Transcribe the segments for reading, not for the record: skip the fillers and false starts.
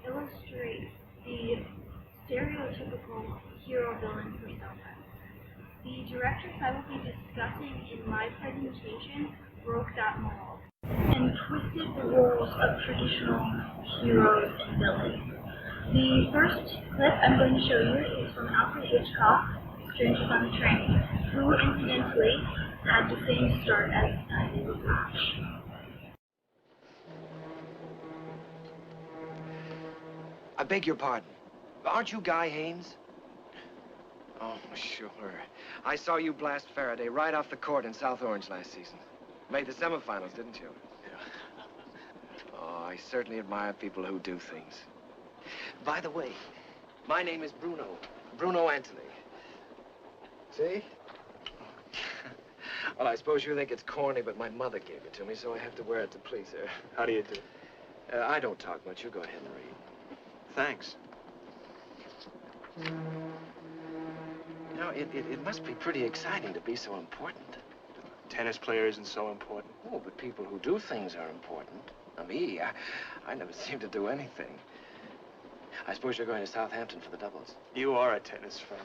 illustrates the stereotypical hero-villain persona. The directors I will be discussing in my presentation broke that mold and twisted the roles of traditional heroes and villains. The first clip I'm going to show you is from Alfred Hitchcock, Strangers on the Train, who incidentally had the same start as David Flash. I beg your pardon. Aren't you Guy Haynes? Oh, sure. I saw you blast Faraday right off the court in South Orange last season. Made the semifinals, didn't you? Yeah. Oh, I certainly admire people who do things. By the way, my name is Bruno. Bruno Anthony. See? Well, I suppose you think it's corny, but my mother gave it to me, so I have to wear it to please her. How do you do? I don't talk much. You go ahead and read. Thanks. You know, it must be pretty exciting to be so important. Tennis player isn't so important. Oh, but people who do things are important. Now, me, I never seem to do anything. I suppose you're going to Southampton for the doubles. You are a tennis fan.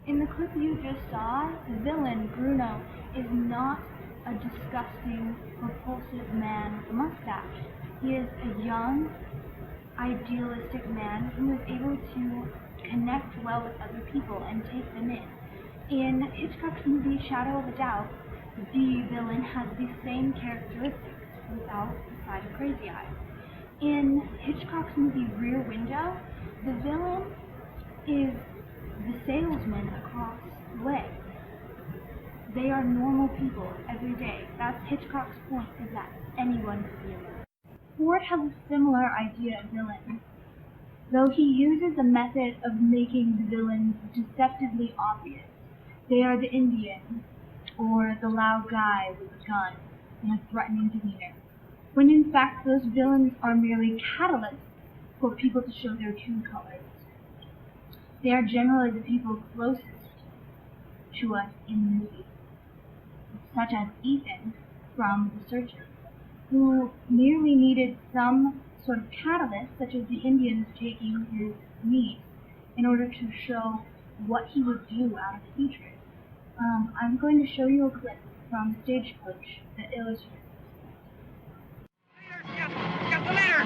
In the clip you just saw, the villain, Bruno, is not a disgusting, repulsive man with a mustache. He is a young, idealistic man who is able to connect well with other people and take them in. In Hitchcock's movie Shadow of a Doubt, the villain has the same characteristics without the side of crazy eyes. In Hitchcock's movie Rear Window, the villain is the salesman across the way. They are normal people every day. That's Hitchcock's point, is that anyone could be a villain. Ford has a similar idea of villains, though he uses a method of making the villains deceptively obvious. They are the Indian, or the loud guy with a gun and a threatening demeanor, when in fact those villains are merely catalysts for people to show their true colors. They are generally the people closest to us in the movie, such as Ethan from The Searcher, who merely needed some sort of catalyst, such as the Indians taking his meat, in order to show what he would do out of hatred. I'm going to show you a clip from Stagecoach that illustrates this. Get the leader!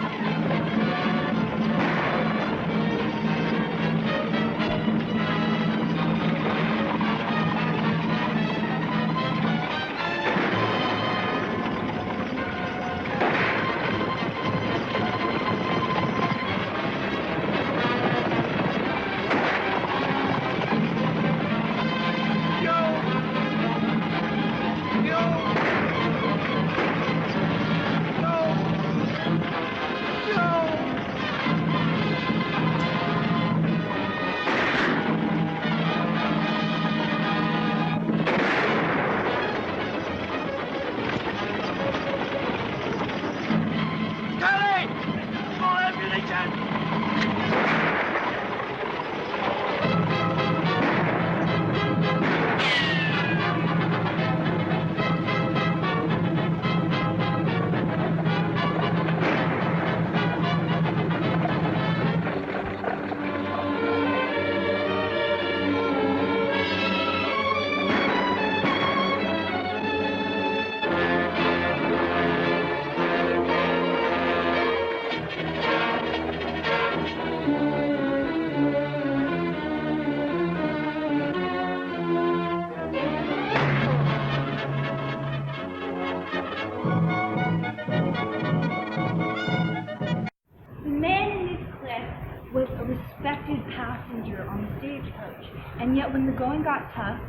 was a respected passenger on the stagecoach, and yet when the going got tough,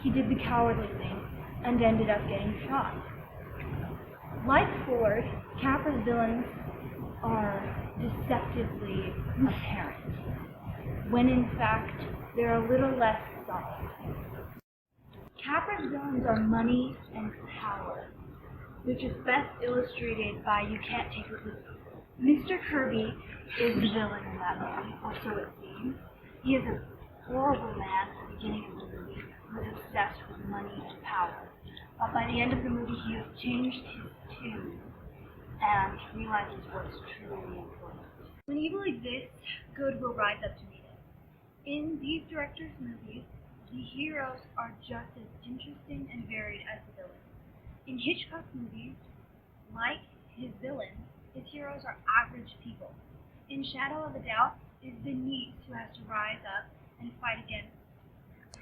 he did the cowardly thing and ended up getting shot. Like Ford, Capra's villains are deceptively apparent, when in fact they're a little less subtle. Capra's villains are money and power, which is best illustrated by You Can't Take It With You. Mr. Kirby is the villain in that movie, or so it seems. He is a horrible man at the beginning of the movie who is obsessed with money and power. But by the end of the movie, he has changed his tune and realizes what's truly important. evil exists, good will rise up to meet it. In these directors' movies, the heroes are just as interesting and varied as the villains. In Hitchcock movies, like his villains, his heroes are average people. In Shadow of a Doubt is the niece who has to rise up and fight against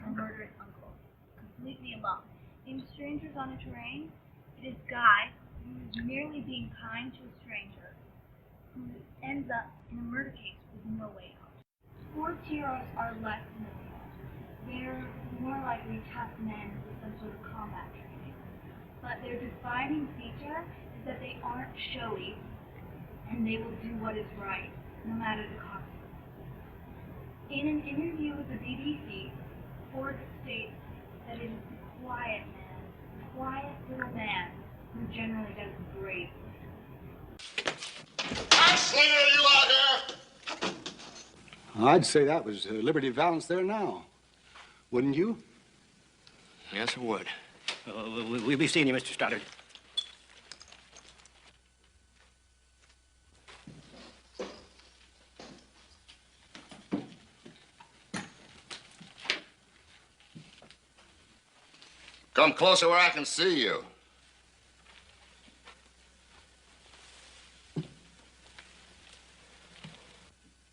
her murderous uncle, completely alone. In Strangers on a Train, it is Guy, who is merely being kind to a stranger, who ends up in a murder case with no way out. Sports heroes are less than a hero. They're more likely tough men with some sort of combat training. But their defining feature is that they aren't showy, and they will do what is right, no matter the consequences. In an interview with the BBC, Ford states that it is the quiet little man who generally does the brave things. Slinger, you out here? I'd say that was Liberty Valance there now. Wouldn't you? Yes, I would. We'll be seeing you, Mr. Stoddard. Come closer where I can see you.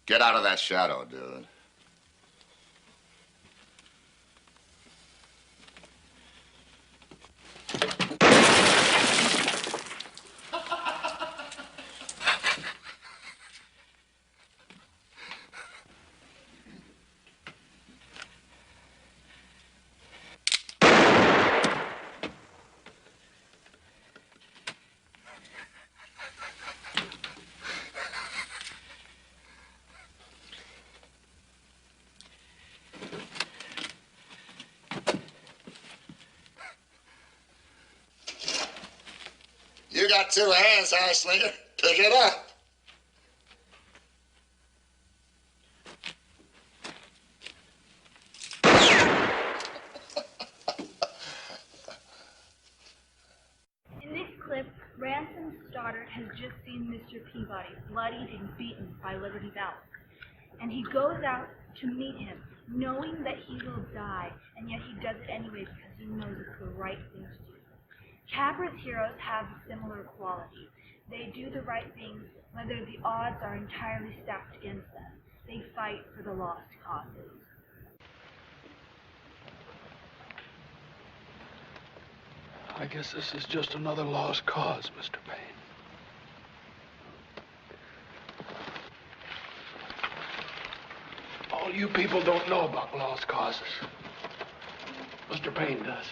Get out of that shadow, dude. You got two hands, Slinger. Pick it up. In this clip, Ransom Stoddard has just seen Mr. Peabody bloodied and beaten by Liberty Valance. And he goes out to meet him, knowing that he will die, and yet he does it anyway because he knows it's the right thing to do. Capra's heroes have a similar quality. They do the right thing whether the odds are entirely stacked against them. They fight for the lost causes. I guess this is just another lost cause, Mr. Payne. All you people don't know about lost causes. Mr. Payne does.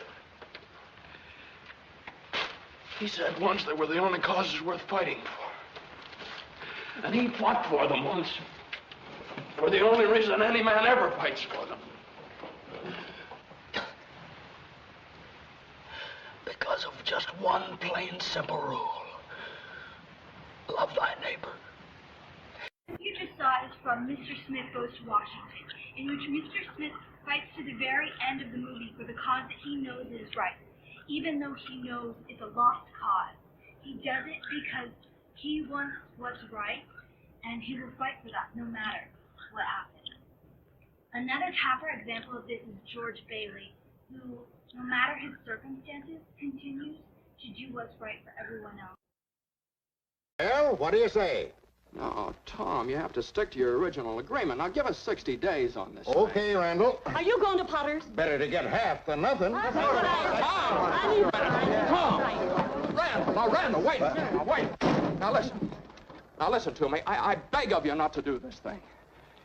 He said once they were the only causes worth fighting for. And he fought for them once. For the only reason any man ever fights for them. Because of just one plain, simple rule. Love thy neighbor. What you just saw is from Mr. Smith Goes to Washington, in which Mr. Smith fights to the very end of the movie for the cause that he knows is right. Even though he knows it's a lost cause, he does it because he wants what's right, and he will fight for that no matter what happens. Another Capra example of this is George Bailey, who, no matter his circumstances, continues to do what's right for everyone else. Well, what do you say? No, Tom, you have to stick to your original agreement. Now, give us 60 days on this Okay, thing. Randall. Are you going to Potter's? Better to get half than nothing. Tom! Now, Randall, wait a minute. Now, wait. Now, listen. Now, listen to me. I beg of you not to do this thing.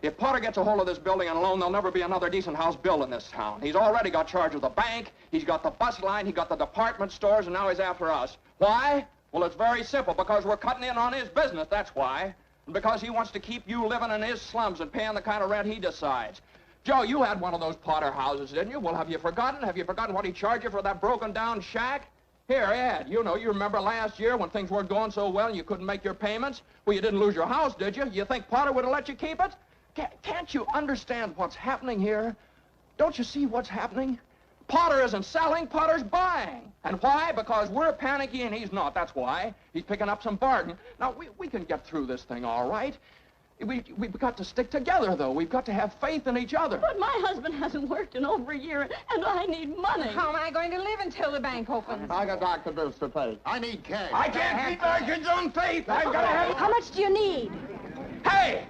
If Potter gets a hold of this building and alone, there'll never be another decent house built in this town. He's already got charge of the bank, he's got the bus line, he got the department stores, and now he's after us. Why? Well, it's very simple. Because we're cutting in on his business, that's why. And because he wants to keep you living in his slums and paying the kind of rent he decides. Joe, you had one of those Potter houses, didn't you? Well, have you forgotten? Have you forgotten what he charged you for that broken-down shack? Here, Ed, you remember last year when things weren't going so well and you couldn't make your payments? Well, you didn't lose your house, did you? You think Potter would have let you keep it? Can't you understand what's happening here? Don't you see what's happening? Potter isn't selling, Potter's buying. And why? Because we're panicky and he's not, that's why. He's picking up some bargain. Now, we can get through this thing all right. We've got to stick together, though. We've got to have faith in each other. But my husband hasn't worked in over a year, and I need money. How am I going to live until the bank opens? I got doctor bills to pay. I need cash. I can't keep my kids on faith. I've got to have... How much do you need? Hey!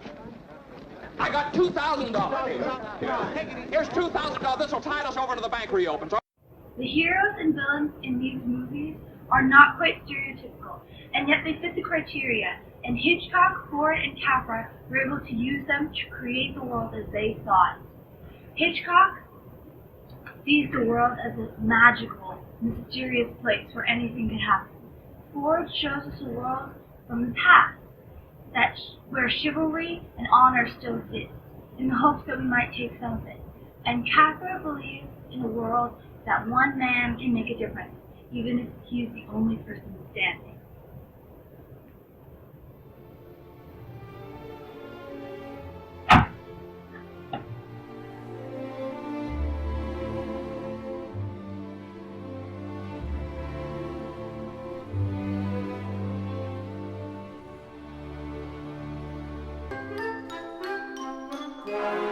I got $2,000. Here's $2,000. This will tide us over to the bank reopens. The heroes and villains in these movies are not quite stereotypical, and yet they fit the criteria, and Hitchcock, Ford, and Capra were able to use them to create the world as they saw it. Hitchcock sees the world as a magical, mysterious place where anything could happen. Ford shows us a world from the past, where chivalry and honor still exist, in the hopes that we might take some of it. And Capra believes in a world that one man can make a difference, even if he is the only person standing. Yeah.